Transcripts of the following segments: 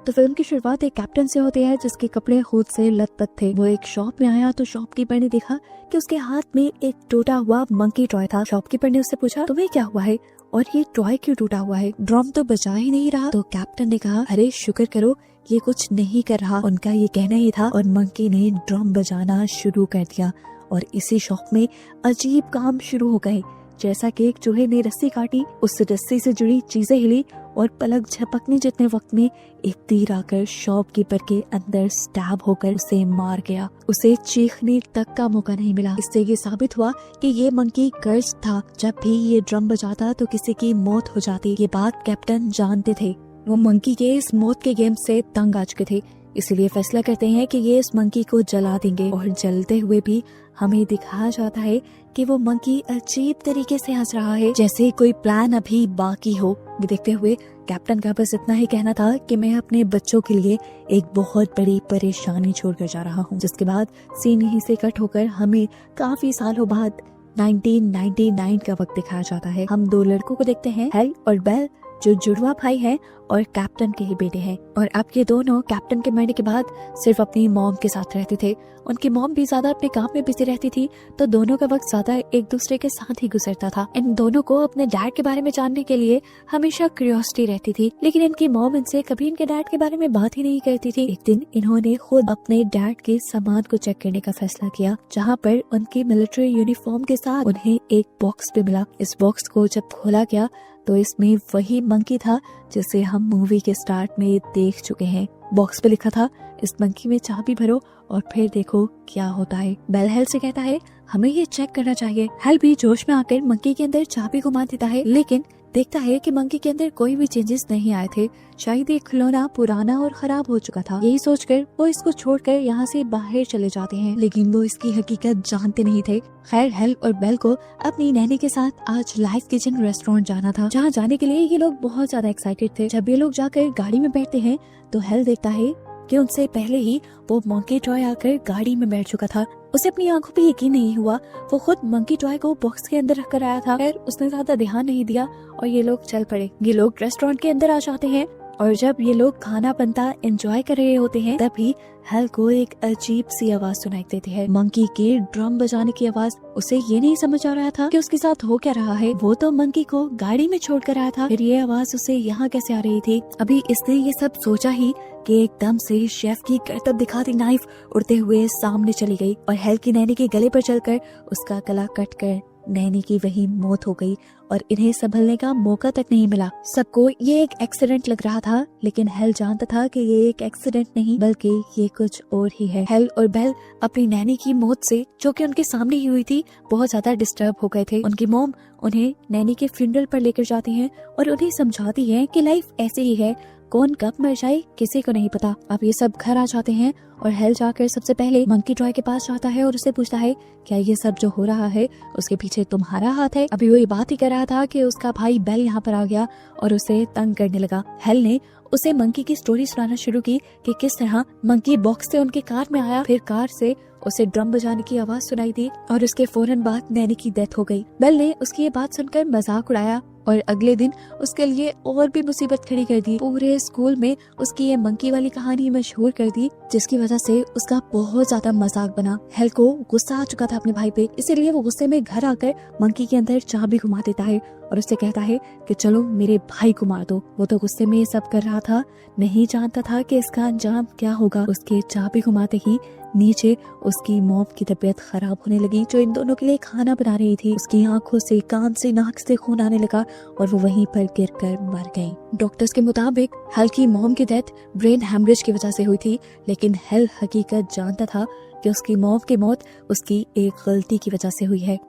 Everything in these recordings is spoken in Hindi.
तो फिल्म की शुरुआत एक कैप्टन से होती है जिसके कपड़े खुद से लथपथ थे। वो एक शॉप में आया तो शॉपकीपर ने देखा कि उसके हाथ में एक टूटा हुआ मंकी टॉय था। शॉपकीपर ने उससे पूछा, तुम्हें क्या हुआ है और ये टॉय क्यों टूटा हुआ है? ड्रम तो बजा ही नहीं रहा। तो कैप्टन ने कहा, अरे शुक्र करो ये कुछ नहीं कर रहा। उनका ये कहना ही था और मंकी ने ड्रम बजाना शुरू कर दिया और इसी शॉप में अजीब काम शुरू हो गए। जैसा कि एक चूहे ने रस्सी काटी, उस रस्सी से जुड़ी चीजें हिली और पलक झपकने जितने वक्त में एक तीर आकर शॉपकीपर के अंदर स्टैब होकर उसे मार गया। उसे चीखने तक का मौका नहीं मिला। इससे ये साबित हुआ कि ये मंकी कर्ज था। जब भी ये ड्रम बजाता तो किसी की मौत हो जाती। ये बात कैप्टन जानते थे। वो मंकी के इस मौत के गेम से तंग आ चुके थे, इसीलिए फैसला करते हैं कि ये इस मंकी को जला देंगे। और जलते हुए भी हमें दिखाया जाता है कि वो मंकी अजीब तरीके से हंस रहा है, जैसे कोई प्लान अभी बाकी हो। ये देखते हुए कैप्टन का बस इतना ही कहना था कि मैं अपने बच्चों के लिए एक बहुत बड़ी परेशानी छोड़कर जा रहा हूँ। जिसके बाद सीन यहीं से कट होकर हमें काफी सालों बाद 1999 का वक्त दिखाया जाता है। हम दो लड़कों को देखते हैं, हेल और बेल, जो जुड़वा भाई हैं और कैप्टन के ही बेटे हैं। और अब ये दोनों कैप्टन के मरने के बाद सिर्फ अपनी मॉम के साथ रहते थे। उनकी मॉम भी ज्यादा अपने काम में बिजी रहती थी, तो दोनों का वक्त ज्यादा एक दूसरे के साथ ही गुजरता था। इन दोनों को अपने डैड के बारे में जानने के लिए हमेशा क्यूरियोसिटी रहती थी, लेकिन इनकी मॉम इनसे कभी इनके डैड के बारे में बात ही नहीं करती थी। एक दिन इन्होंने खुद अपने डैड के सामान को चेक करने का फैसला किया, जहाँ पर उनकी मिलिट्री यूनिफॉर्म के साथ उन्हें एक बॉक्स भी मिला। इस बॉक्स को जब खोला गया तो इसमें वही मंकी था जिसे हम मूवी के स्टार्ट में देख चुके हैं। बॉक्स पे लिखा था, इस मंकी में चाबी भरो और फिर देखो क्या होता है। बेल हेल से कहता है, हमें ये चेक करना चाहिए। हेल भी जोश में आकर मंकी के अंदर चाबी घुमा देता है, लेकिन देखता है कि मंकी के अंदर कोई भी चेंजेस नहीं आए थे। शायद ये खिलौना पुराना और खराब हो चुका था। यही सोचकर वो इसको छोड़कर यहाँ से बाहर चले जाते हैं, लेकिन वो इसकी हकीकत जानते नहीं थे। खैर, हेल और बेल को अपनी नैनी के साथ आज लाइव किचन रेस्टोरेंट जाना था, जहाँ जाने के लिए ये लोग बहुत ज्यादा एक्साइटेड थे। जब ये लोग जाकर गाड़ी में बैठते हैं तो हेल देखता है कि उनसे पहले ही वो मंकी टॉय आकर गाड़ी में बैठ चुका था। उसे अपनी आंखों पे यकीन नहीं हुआ। वो खुद मंकी टॉय को बॉक्स के अंदर रखकर आया था। फिर उसने ज्यादा ध्यान नहीं दिया और ये लोग चल पड़े। ये लोग रेस्टोरेंट के अंदर आ जाते हैं और जब ये लोग खाना बनता एंजॉय कर रहे होते हैं, तभी हेल को एक अजीब सी आवाज सुनाई देती है, मंकी के ड्रम बजाने की आवाज। उसे ये नहीं समझ आ रहा था कि उसके साथ हो क्या रहा है। वो तो मंकी को गाड़ी में छोड़कर आया था, फिर ये आवाज उसे यहाँ कैसे आ रही थी। अभी इसने ये सब सोचा ही कि एकदम से शेफ की करतब दिखाती नाइफ उड़ते हुए सामने चली गई और हेल की नैनी के गले पर चलकर उसका गला कट कर नैनी की वही मौत हो गई और इन्हें संभलने का मौका तक नहीं मिला। सबको ये एक एक्सीडेंट लग रहा था, लेकिन हेल जानता था कि ये एक एक्सीडेंट नहीं बल्कि ये कुछ और ही है। हेल और बेल अपनी नैनी की मौत से, जो कि उनके सामने ही हुई थी, बहुत ज्यादा डिस्टर्ब हो गए थे। उनकी मॉम उन्हें नैनी के फ्यूनरल पर लेकर जाती है और उन्हें समझाती है कि लाइफ ऐसे ही है, कौन कब मर जाए किसी को नहीं पता। अब ये सब घर आ जाते हैं और हेल जाकर सबसे पहले मंकी टॉय के पास जाता है और उससे पूछता है, क्या ये सब जो हो रहा है उसके पीछे तुम्हारा हाथ है? अभी वो ये बात ही कर रहा था कि उसका भाई बेल यहाँ पर आ गया और उसे तंग करने लगा। हेल ने उसे मंकी की स्टोरी सुनाना शुरू की कि किस तरह मंकी बॉक्स से उनके कार में आया, फिर कार से उसे ड्रम बजाने की आवाज सुनाई दी और उसके फौरन बाद नैनी की डेथ हो गई। बेल ने उसकी ये बात सुनकर मजाक उड़ाया और अगले दिन उसके लिए और भी मुसीबत खड़ी कर दी। पूरे स्कूल में उसकी ये मंकी वाली कहानी मशहूर कर दी, जिसकी वजह से उसका बहुत ज्यादा मजाक बना। हेल को गुस्सा आ चुका था अपने भाई पे, इसीलिए वो गुस्से में घर आकर मंकी के अंदर चाबी घुमा देता है और उससे कहता है कि चलो मेरे भाई को मार दो। वो तो गुस्से में ये सब कर रहा था, नहीं जानता था कि इसका अंजाम क्या होगा। उसके चाबी घुमाते ही नीचे उसकी मॉम की तबीयत खराब होने लगी, जो इन दोनों के लिए खाना बना रही थी। उसकी आंखों से, कान से, नाक से खून आने लगा और वो वहीं पर गिरकर मर गई। डॉक्टर्स के मुताबिक हेल की मॉम की डेथ ब्रेन हैमरेज की वजह से हुई थी, लेकिन हेल हकीकत जानता था कि उसकी मॉम की मौत उसकी एक गलती की वजह से हुई है।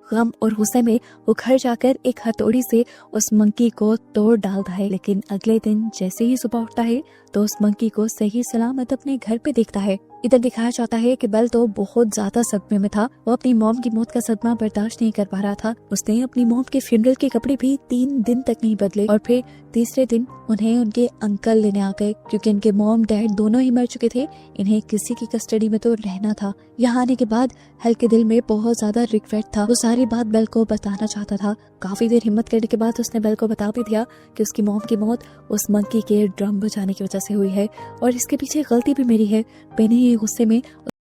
गम और गुस्से में वो घर जाकर एक हथौड़ी से उस मंकी को तोड़ डालता है, लेकिन अगले दिन जैसे ही सुबह उठता है तो उस मंकी को सही सलामत अपने घर पे देखता है इधर दिखाया जाता है कि बेल तो बहुत ज्यादा सदमे में था। वो अपनी मॉम की मौत का सदमा बर्दाश्त नहीं कर पा रहा था। उसने अपनी मॉम के फ्यूनरल के कपड़े भी 3 दिन तक नहीं बदले और फिर तीसरे दिन उन्हें उनके अंकल लेने आ गए, क्योंकि इनके मॉम डैड दोनों ही मर चुके थे। इन्हें किसी की कस्टडी में तो रहना था। यहाँ आने के बाद हेल के दिल में बहुत ज्यादा रिग्रेट था। वो सारी बात बेल को बताना चाहता था। काफी देर हिम्मत करने के बाद उसने बेल को बता भी दिया कि उसकी मॉम की मौत उस मंकी के ड्रम बजाने की वजह से हुई है और इसके पीछे गलती भी मेरी है। मैंने ये गुस्से में